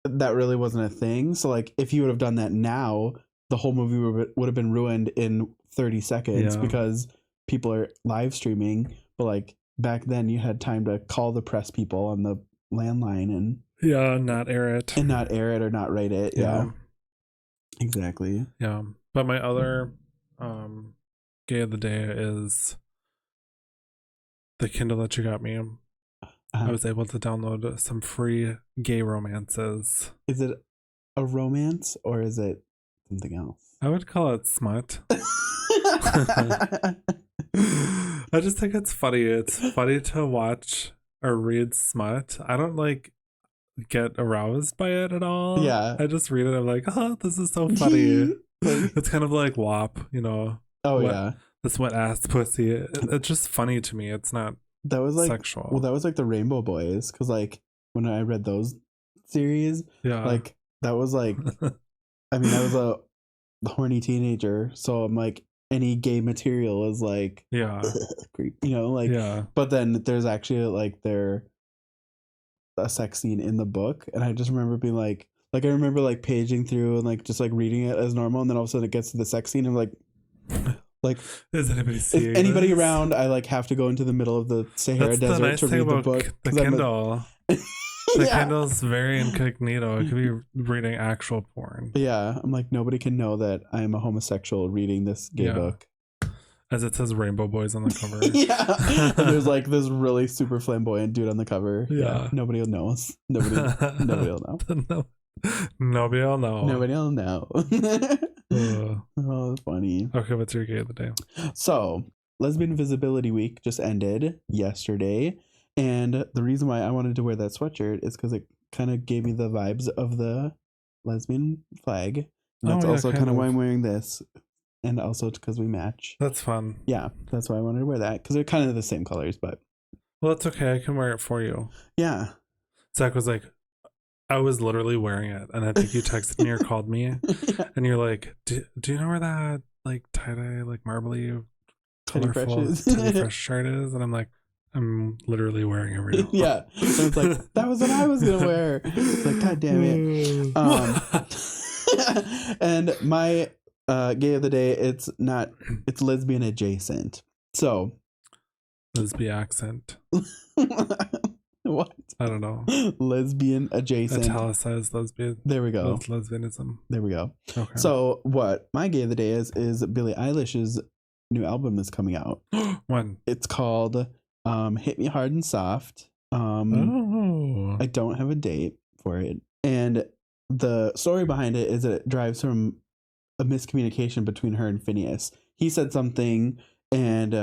that really wasn't a thing. So like, if he would have done that now, the whole movie would have been ruined in 30 seconds because people are live streaming. But like back then, you had time to call the press people on the landline and.
Yeah, not air it.
And not air it or not write it. Yeah. Exactly.
Yeah. But my other gay of the day is the Kindle that you got me. I was able to download some free gay romances.
Is it a romance or is it something else?
I would call it smut. I just think it's funny. It's funny to watch or read smut. I don't like get aroused by it at all.
Yeah.
I just read it. I'm like, oh, this is so funny. It's kind of like WAP, you know.
Oh, yeah.
This wet ass pussy. It's just funny to me. It's not
that was like
sexual.
Well, that was like the Rainbow Boys, because like when I read those series, like that was like, I mean, I was a horny teenager, so I'm like, any gay material is like, creep, you know, like, but then there's actually like a sex scene in the book, and I just remember being like I remember like paging through and like just like reading it as normal, and then all of a sudden it gets to the sex scene and like
is anybody seeing
is anybody
this?
around? I like have to go into the middle of the Sahara Desert to read the book.
The Kindle. The Kindle's very incognito. It could be reading actual porn.
Yeah, I'm like, nobody can know that I am a homosexual reading this gay book.
As it says Rainbow Boys on the cover.
And there's like this really super flamboyant dude on the cover.
Yeah.
Nobody will know us. Nobody will know.
Nobody will know.
Nobody will know. Oh, funny.
Okay, what's your gay of the day?
So, Lesbian Visibility Week just ended yesterday. And the reason why I wanted to wear that sweatshirt is because it kind of gave me the vibes of the lesbian flag. And that's also kind of why I'm wearing this. And also because we match.
That's fun.
Yeah, that's why I wanted to wear that. Because they're kind of the same colors, but.
Well, that's okay. I can wear it for you.
Yeah.
Zach was like, I was literally wearing it. And I think you texted me or called me. And you're like, do you know where that like tie-dye, like marbly, colorful Teddy Fresh shirt is? And I'm like, I'm literally wearing it right now.
Yeah. And it's like, that was what I was going to wear. It's like, God damn it. And my gay of the day, it's lesbian adjacent. So.
Lesbian accent.
What?
I don't know.
Lesbian adjacent.
Italicized lesbian.
There we go.
Lesbianism.
There we go.
Okay.
So what my gay of the day is Billie Eilish's new album is coming out.
When?
It's called Hit Me Hard and Soft. I don't have a date for it. And the story behind it is that it drives from a miscommunication between her and Phineas. He said something, and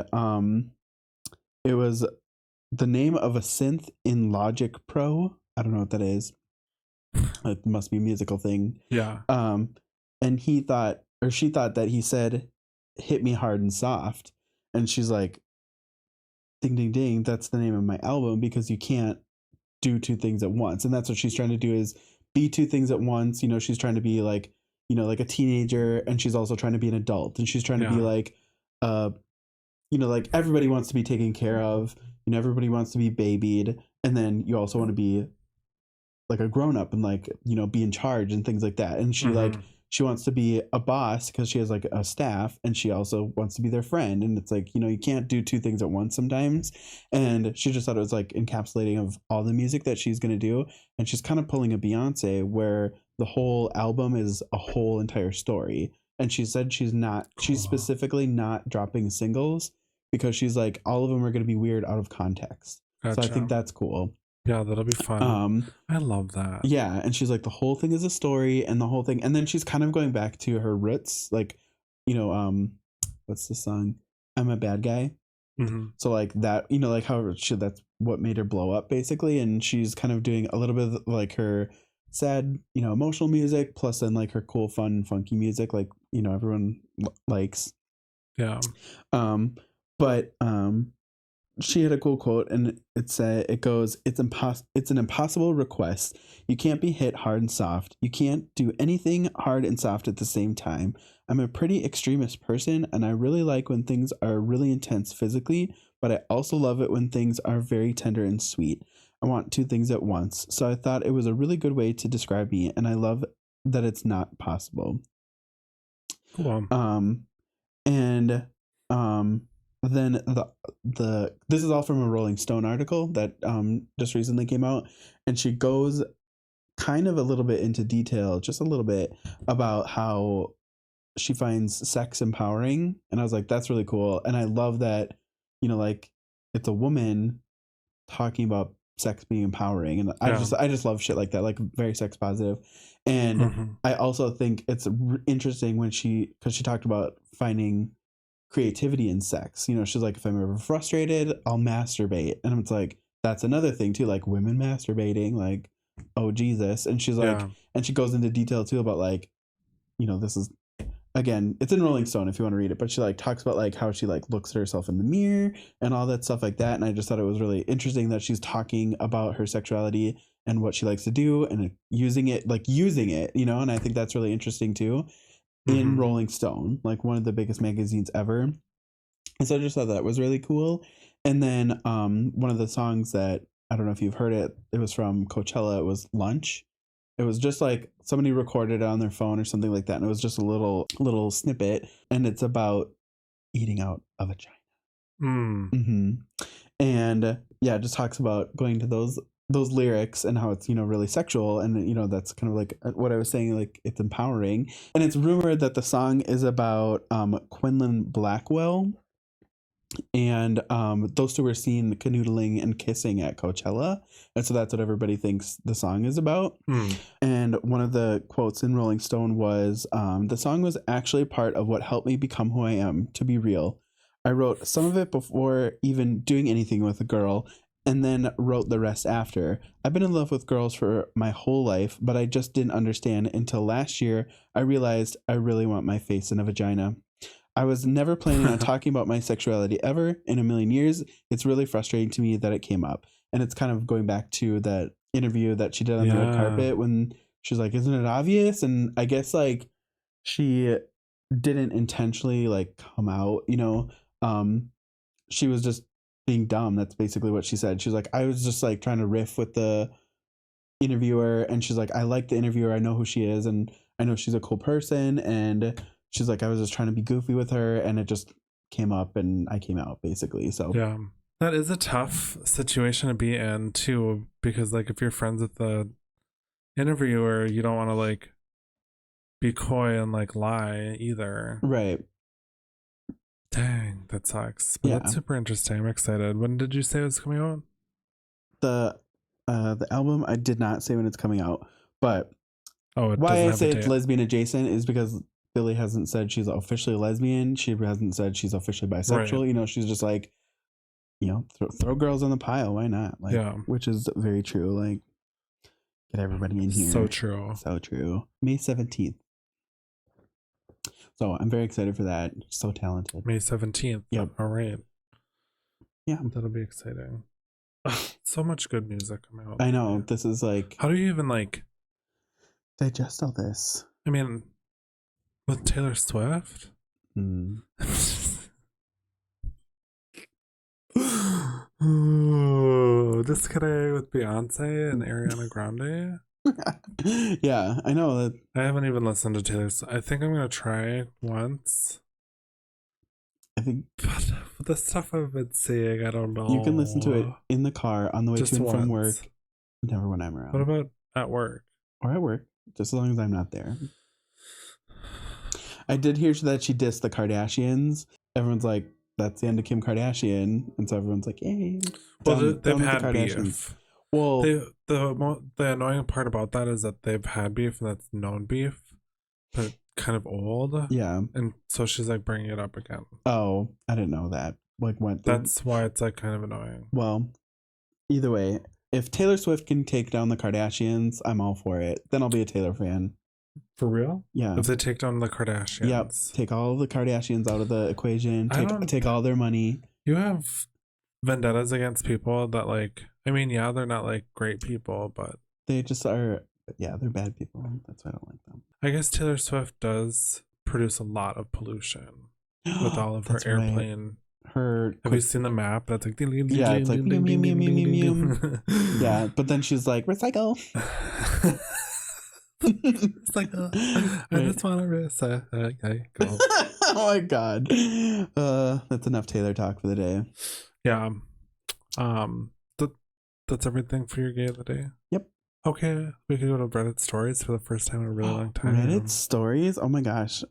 it was the name of a synth in Logic Pro. I don't know what that is. It must be a musical thing.
Yeah.
And he thought, or she thought that he said, "Hit me hard and soft," and she's like, "Ding, ding, ding! That's the name of my album because you can't do two things at once." And that's what she's trying to do, is be two things at once. You know, she's trying to be like, you know, like a teenager, and she's also trying to be an adult, and she's trying to be like, you know, like everybody wants to be taken care of. You know, everybody wants to be babied, and then you also want to be like a grown up and like, you know, be in charge and things like that. And she like, she wants to be a boss because she has like a staff, and she also wants to be their friend. And it's like, you know, you can't do two things at once sometimes. And she just thought it was like encapsulating of all the music that she's going to do. And she's kind of pulling a Beyonce, where the whole album is a whole entire story. And she said she's specifically not dropping singles because she's like, all of them are going to be weird out of context. Gotcha. So I think that's cool.
Yeah, that'll be fun. I love that.
Yeah, and she's like, the whole thing is a story, and the whole thing, and then she's kind of going back to her roots, like, you know, what's the song? I'm a Bad Guy.
Mm-hmm.
So like that, you know, like how that's what made her blow up basically, and she's kind of doing a little bit of like her sad, you know, emotional music, plus then like her cool, fun, funky music, like, you know, everyone likes.
Yeah.
But she had a cool quote, and it goes, it's an impossible request. You can't be hit hard and soft. You can't do anything hard and soft at the same time. I'm a pretty extremist person, and I really like when things are really intense physically, but I also love it when things are very tender and sweet. I want two things at once. So I thought it was a really good way to describe me, and I love that it's not possible.
Cool.
Then this is all from a Rolling Stone article that just recently came out, and she goes kind of a little bit into detail, just a little bit, about how she finds sex empowering. And I was like, that's really cool. And I love that, you know, like it's a woman talking about sex being empowering, and I just love shit like that, like very sex positive. And I also think it's interesting when because she talked about finding creativity in sex. You know, she's like, if I'm ever frustrated, I'll masturbate. And it's like, that's another thing too, like women masturbating, like, oh Jesus. And she's like, and she goes into detail too about like, you know, this is, again, it's in Rolling Stone if you want to read it, but she like talks about like how she like looks at herself in the mirror and all that stuff like that. And I just thought it was really interesting that she's talking about her sexuality and what she likes to do and using it, you know. And I think that's really interesting too. In Rolling Stone, like one of the biggest magazines ever. And so I just thought that was really cool. And then one of the songs that, I don't know if you've heard it, it was from Coachella, it was Lunch. It was just like somebody recorded it on their phone or something like that, and it was just a little snippet, and it's about eating out a vagina. And yeah, it just talks about going to those lyrics and how it's, you know, really sexual, and you know, that's kind of like what I was saying, like it's empowering. And it's rumored that the song is about Quinlan Blackwell, and those two were seen canoodling and kissing at Coachella, and so that's what everybody thinks the song is about. And one of the quotes in Rolling Stone was, the song was actually part of what helped me become who I am, to be real. I wrote some of it before even doing anything with a girl, and then wrote the rest after. I've been in love with girls for my whole life, but I just didn't understand until last year I realized I really want my face in a vagina. I was never planning on talking about my sexuality ever in a million years. It's really frustrating to me that it came up. And it's kind of going back to that interview that she did on the red carpet when she's like, isn't it obvious? And I guess like she didn't intentionally like come out, you know. She was just being dumb. That's basically what she said. She's like, I was just like trying to riff with the interviewer, and she's like, I like the interviewer, I know who she is, and I know she's a cool person, and she's like, I was just trying to be goofy with her, and it just came up and I came out basically. So
yeah, That is a tough situation to be in too, because like if you're friends with the interviewer, you don't want to like be coy and like lie either.
Right.
Dang, that sucks. But that's super interesting. I'm excited. When did you say it was coming out?
The album, I did not say when it's coming out, but
why
I say it's lesbian adjacent is because Billie hasn't said she's officially lesbian. She hasn't said she's officially bisexual.
Right.
You know, she's just like, you know, throw girls on the pile. Why not? Like, which is very true. Like, get everybody in here.
So true.
So true. May 17th. So I'm very excited for that. So talented.
May 17th.
Yep.
All right.
Yeah.
That'll be exciting. So much good music coming out.
I know. This is like,
how do you even like
digest all this?
I mean, with Taylor Swift? Just kidding, with Beyonce and Ariana Grande.
Yeah, I know that.
I haven't even listened to Taylor Swift. I think I'm gonna try once.
I think,
but the stuff I've been seeing, I don't know.
You can listen to it in the car on the way to and from work. Never when I'm around.
What about at work?
Or at work, just as long as I'm not there. I did hear that she dissed the Kardashians. Everyone's like, that's the end of Kim Kardashian, and so everyone's like, "Hey."
Well, they've had beef.
Well,
the annoying part about that is that they've had beef, and that's known beef, but kind of old.
Yeah,
and so she's like bringing it up again.
Oh, I didn't know that. Like, what?
That's why it's like kind of annoying.
Well, either way, if Taylor Swift can take down the Kardashians, I'm all for it. Then I'll be a Taylor fan.
For real?
Yeah.
If they take down the Kardashians.
Yep. Take all the Kardashians out of the equation. Take all their money.
You have vendettas against people that like, I mean, yeah, they're not like great people, but
they just are. Yeah, they're bad people. That's why I don't like them.
I guess Taylor Swift does produce a lot of pollution with all of her airplane.
Right.
Have you seen the map? That's like,
yeah, it's like yeah, but then she's like, recycle.
It's like, I just want to say, okay, go.
Oh my god, that's enough Taylor talk for the day.
Yeah, that's everything for your gay of the day.
Yep.
Okay, we could go to Reddit stories for the first time in a really long time.
Reddit stories? Oh my gosh.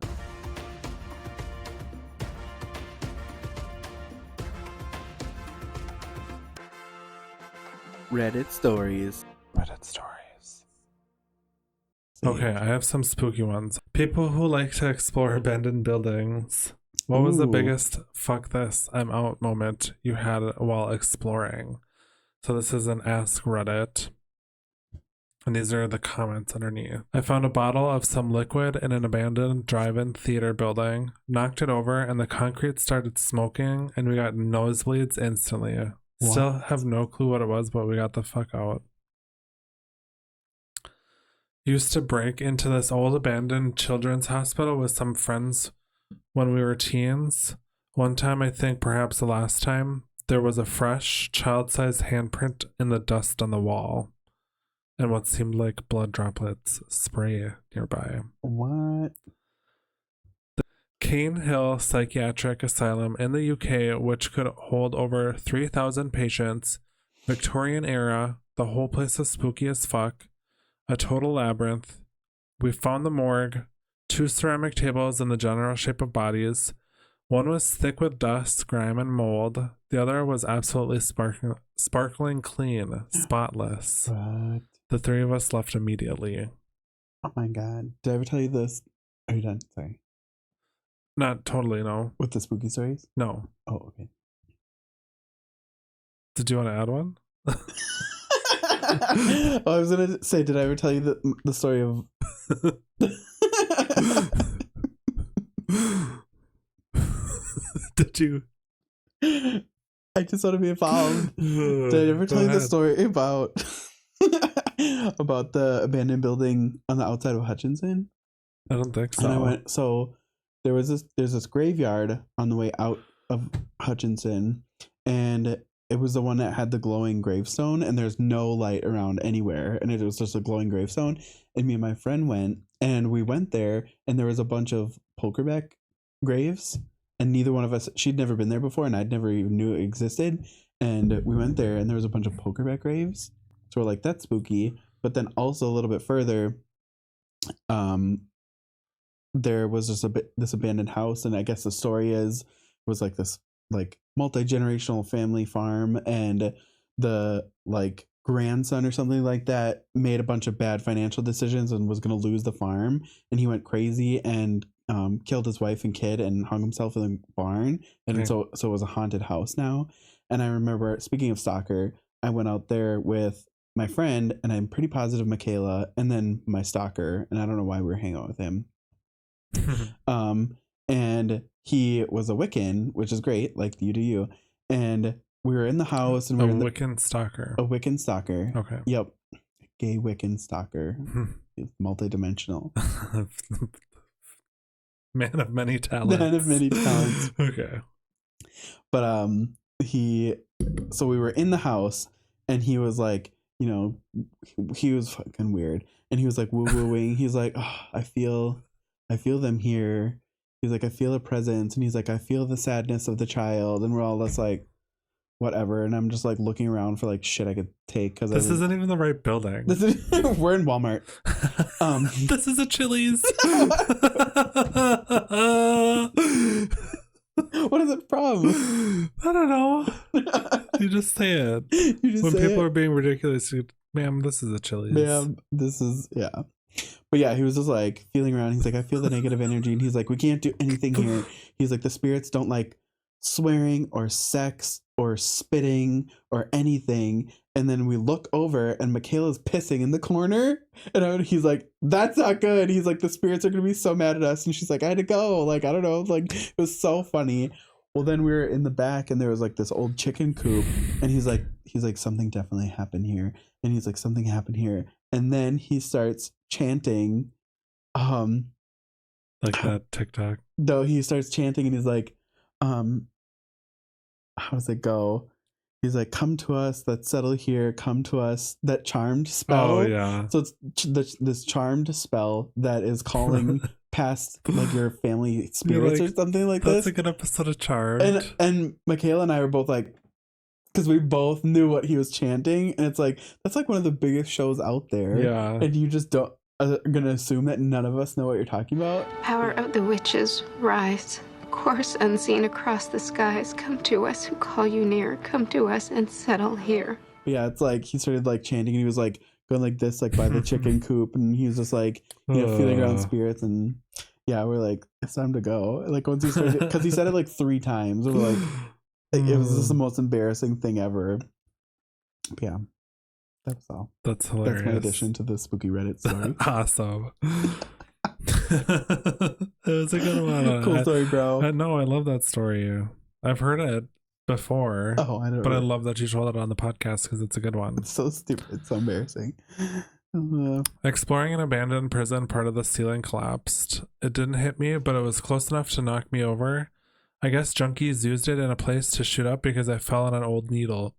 Reddit stories.
Reddit stories. Okay, I have some spooky ones. People who like to explore abandoned buildings. What was the biggest fuck this, I'm out moment you had while exploring? So this is an Ask Reddit. And these are the comments underneath. I found a bottle of some liquid in an abandoned drive-in theater building, knocked it over, and the concrete started smoking, and we got nosebleeds instantly. What? Still have no clue what it was, but we got the fuck out. Used to break into this old abandoned children's hospital with some friends when we were teens. One time, I think perhaps the last time, there was a fresh child-sized handprint in the dust on the wall and what seemed like blood droplets spray nearby.
What?
The Cane Hill Psychiatric Asylum in the UK, which could hold over 3,000 patients, Victorian era, the whole place is spooky as fuck. A total labyrinth. We found the morgue, 2 ceramic tables in the general shape of bodies. One was thick with dust, grime, and mold. The other was absolutely sparkling clean, spotless.
What?
The 3 of us left immediately.
Oh my god. Did I ever tell you this? Are you done? Sorry.
Not totally, no.
With the spooky stories?
No.
Oh, okay.
Did you want to add one?
Oh, I was gonna say, did I ever tell you the story of
Did you?
I just want to be involved. Did I ever tell you the story about the abandoned building on the outside of Hutchinson?
I don't think so.
And there's this graveyard on the way out of Hutchinson, and it was the one that had the glowing gravestone, and there's no light around anywhere, and it was just a glowing gravestone. And me and my friend went, and we went there, and there was a bunch of pokerback graves, and neither one of us, she'd never been there before, and I'd never even knew it existed. and we went there, and there was a bunch of pokerback graves. So we're like, that's spooky. But then also a little bit further, there was just this abandoned house, and I guess the story was like this like multi-generational family farm, and the like grandson or something like that made a bunch of bad financial decisions and was going to lose the farm, and he went crazy and killed his wife and kid and hung himself in the barn, and so it was a haunted house now. And I remember, speaking of stalker, I went out there with my friend, and I'm pretty positive Michaela, and then my stalker, and I don't know why we were hanging out with him. And he was a Wiccan, which is great, like you do you. And we were in the house, and we were
Wiccan stalker.
A Wiccan stalker.
Okay.
Yep. Gay Wiccan stalker. Multi-dimensional.
Man of many talents.
Man of many talents.
Okay.
But so we were in the house, and he was like, you know, he was fucking weird, and he was like woo-wooing. He's like, oh, I feel them here. He's like, I feel a presence, and he's like, I feel the sadness of the child, and we're all just like, whatever. And I'm just like looking around for like shit I could take, because
this isn't even the right building.
We're in Walmart.
This is a Chili's.
What is it from?
I don't know. You just say it. When people are being ridiculous, ma'am, this is a Chili's.
Ma'am, this is, yeah. But yeah, he was just like feeling around. He's like, I feel the negative energy. And he's like, we can't do anything here. He's like, the spirits don't like swearing or sex or spitting or anything. And then we look over, and Michaela's pissing in the corner. And he's like, that's not good. He's like, the spirits are going to be so mad at us. And she's like, I had to go. Like, I don't know. Like, it was so funny. Well, then we were in the back, and there was like this old chicken coop. And he's like, something definitely happened here. And he's like, something happened here. And then he starts chanting.
Like that TikTok.
No, he starts chanting, and he's like, how does it go? He's like, come to us, that settle here, come to us, that charmed spell.
Oh, yeah.
So it's this charmed spell that is calling past like your family spirits or something like
That's
this.
a good episode of Charmed.
And Michaela and I were both like, because we both knew what he was chanting, and it's like, that's like one of the biggest shows out there.
Yeah.
And you just are going to assume that none of us know what you're talking about.
Power of the witches, rise. Course unseen across the skies, come to us who call you near, come to us and settle here.
But yeah, it's like he started like chanting, and he was like going like this, like by the chicken coop, and he was just like, you know, feeling around spirits. And yeah, we're like, it's time to go. Like once he started, because he said it like 3 times, and we're like it was just the most embarrassing thing ever. But yeah, that's all.
That's hilarious.
That's my addition to the spooky Reddit story.
Awesome. It was a good one.
Cool story, bro.
No, I love that story. I've heard it before.
Oh, I don't.
But I love that you told it on the podcast because it's a good one.
It's so stupid. It's so embarrassing.
Exploring an abandoned prison, part of the ceiling collapsed. It didn't hit me, but it was close enough to knock me over. I guess junkies used it in a place to shoot up because I fell on an old needle.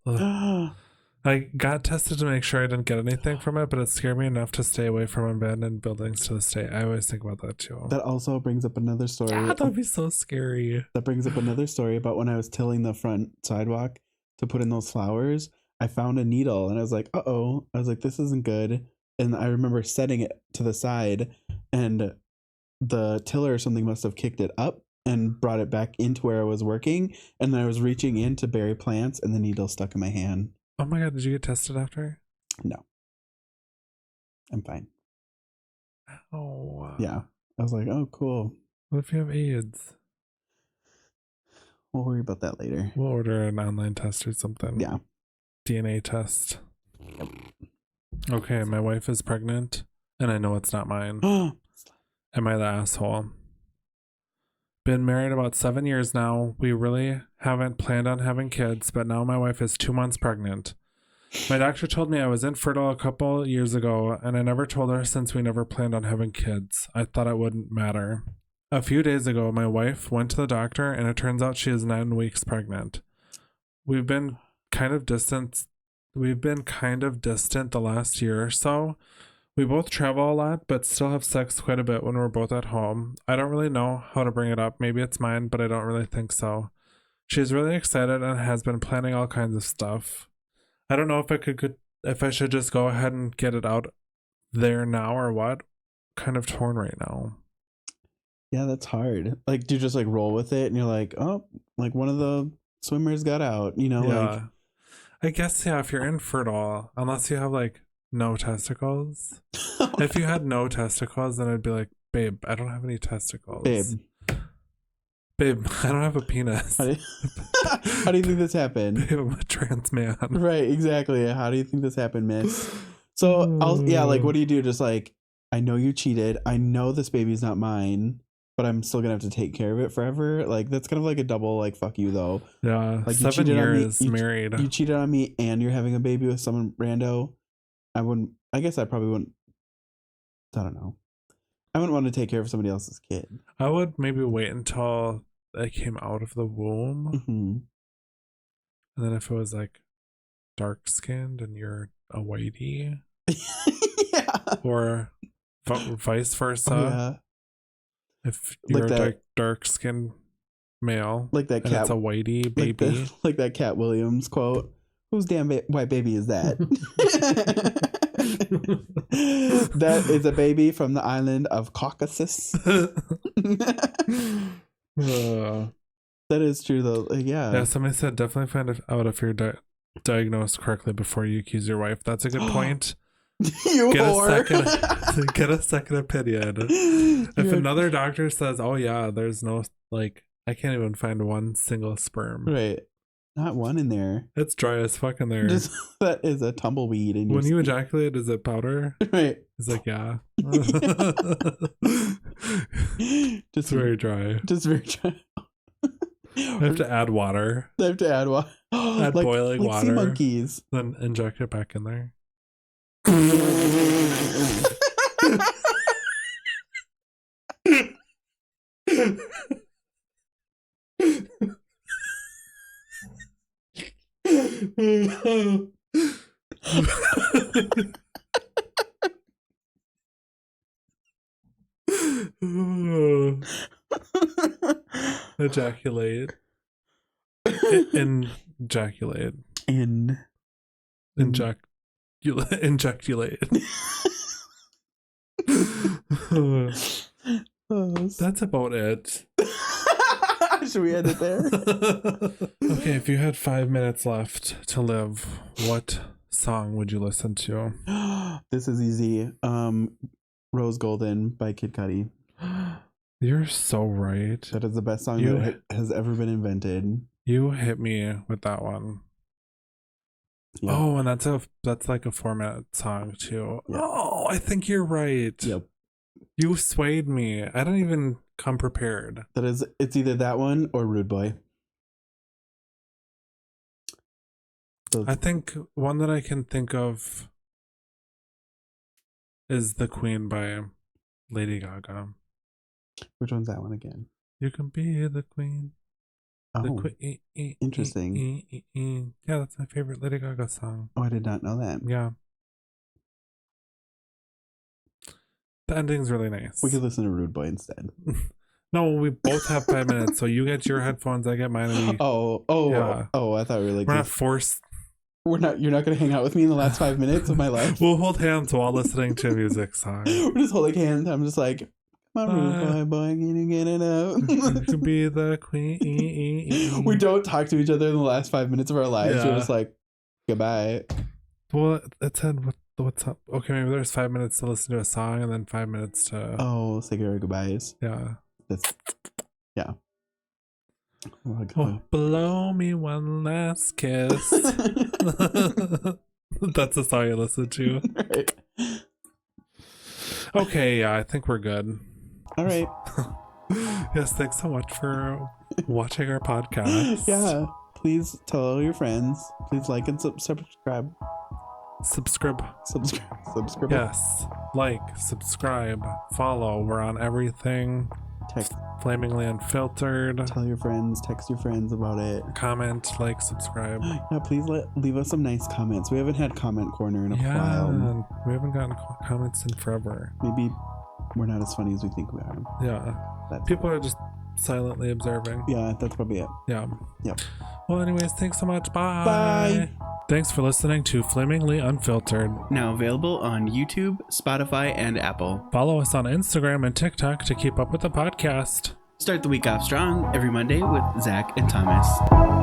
I got tested to make sure I didn't get anything from it, but it scared me enough to stay away from abandoned buildings to this day. I always think about that too.
That also brings up another story.
Yeah, that'd be so scary.
That brings up another story about when I was tilling the front sidewalk to put in those flowers. I found a needle, and I was like, uh-oh. I was like, this isn't good. And I remember setting it to the side, and the tiller or something must have kicked it up and brought it back into where I was working. And then I was reaching in to bury plants, and the needle stuck in my hand.
Oh my god, did you get tested after?
No. I'm fine.
Oh.
Yeah. I was like, oh, cool.
What if you have AIDS?
We'll worry about that later.
We'll order an online test or something.
Yeah.
DNA test. Okay, my wife is pregnant, and I know it's not mine. Am I the asshole? Been married about 7 years now. We really haven't planned on having kids, but now my wife is 2 months pregnant. My doctor told me I was infertile a couple years ago, and I never told her since we never planned on having kids. I thought it wouldn't matter. A few days ago, my wife went to the doctor, and it turns out she is 9 weeks pregnant. We've been kind of distant the last year or so. We both travel a lot, but still have sex quite a bit when we're both at home. I don't really know how to bring it up. Maybe it's mine, but I don't really think so. She's really excited and has been planning all kinds of stuff. I don't know if I should just go ahead and get it out there now or what. Kind of torn right now.
Yeah, that's hard. Like, do you just like roll with it and you're like, oh, like one of the swimmers got out, you know?
Yeah.
Like,
I guess, yeah, if you're infertile, unless you have like no testicles. If you had no testicles, then I'd be like, babe, I don't have any testicles. Babe, I don't have a penis.
How do you think this happened?
Babe, I'm a trans man.
Right, exactly. How do you think this happened, miss? So, like, what do you do? Just like, I know you cheated. I know this baby's not mine, but I'm still gonna have to take care of it forever. Like, that's kind of like a double, like, fuck you, though.
Yeah,
like
7 years married.
You cheated on me and you're having a baby with someone rando. I guess I probably wouldn't. I don't know. I wouldn't want to take care of somebody else's kid.
I would maybe wait until I came out of the womb.
Mm-hmm.
And then if it was like dark skinned and you're a whitey.
Yeah.
Or vice versa.
Oh, yeah.
If you're
like
a dark skinned male.
Like that
and
cat.
It's a whitey baby.
Like that Cat Williams quote. Whose damn white baby is that? That is a baby from the island of Caucasus. That is true, though. Yeah.
Yeah, somebody said definitely find out if you're diagnosed correctly before you accuse your wife. That's a good point.
You
get
whore.
Get a second opinion. If another doctor says, oh yeah, there's no, like, I can't even find one single sperm.
Right. Not one in there.
It's dry as fuck in there.
That is a tumbleweed. In
when you ejaculate, is it powder?
Right.
It's like, yeah. Just very dry.
Just very dry.
I have to add water.
Add
boiling water.
Sea monkeys.
Then inject it back in there. Ejaculate. Ejaculate. Injectulate. That's about it.
Should we end it there?
Okay, if you had 5 minutes left to live, what song would you listen to?
This is easy. Rose Golden by Kid Cudi.
You're so right.
That is the best song that has ever been invented.
You hit me with that one. Yeah. Oh, and that's like a 4-minute song too. Yeah. Oh, I think you're right.
Yep.
You swayed me. I didn't even come prepared.
It's either that one or Rude Boy.
I think one that I can think of is The Queen by Lady Gaga.
Which one's that one again?
You can be the queen.
Oh, interesting.
Yeah, that's my favorite Lady Gaga song.
Oh, I did not know that.
Yeah. The ending's really nice.
We could listen to Rude Boy instead.
No, we both have 5 minutes, so you get your headphones, I get mine.
Yeah. Oh! I thought we were like,
we're not forced.
You're not going to hang out with me in the last 5 minutes of my life.
We'll hold hands while listening to a music song.
We're just holding hands. I'm just like, my Rude Boy, can you get it up?
You can be the queen.
We don't talk to each other in the last 5 minutes of our lives. Yeah. We're just like, goodbye.
Well, it said what's up. Okay, maybe there's 5 minutes to listen to a song and then 5 minutes to
say our goodbyes.
Yeah.
Yeah.
Oh, blow me one last kiss. That's the song I listen to.
Right.
Okay, yeah, I think we're good.
All right.
Yes, thanks so much for watching our podcast.
Yeah. Please tell all your friends. Please like and subscribe.
Subscribe.
Yes.
Like, subscribe, follow. We're on everything. Flamingly Unfiltered.
Tell your friends, text your friends about it.
Comment, like, subscribe.
Yeah, please leave us some nice comments. We haven't had comment corner in a while.
We haven't gotten comments in forever.
Maybe we're not as funny as we think we are.
Yeah. People are just silently observing.
Yeah, that's probably it.
Yeah.
Yep.
Well, anyways, thanks so much. Bye.
Bye.
Thanks for listening to Flamingly Unfiltered.
Now available on YouTube, Spotify, and Apple.
Follow us on Instagram and TikTok to keep up with the podcast.
Start the week off strong every Monday with Zach and Thomas.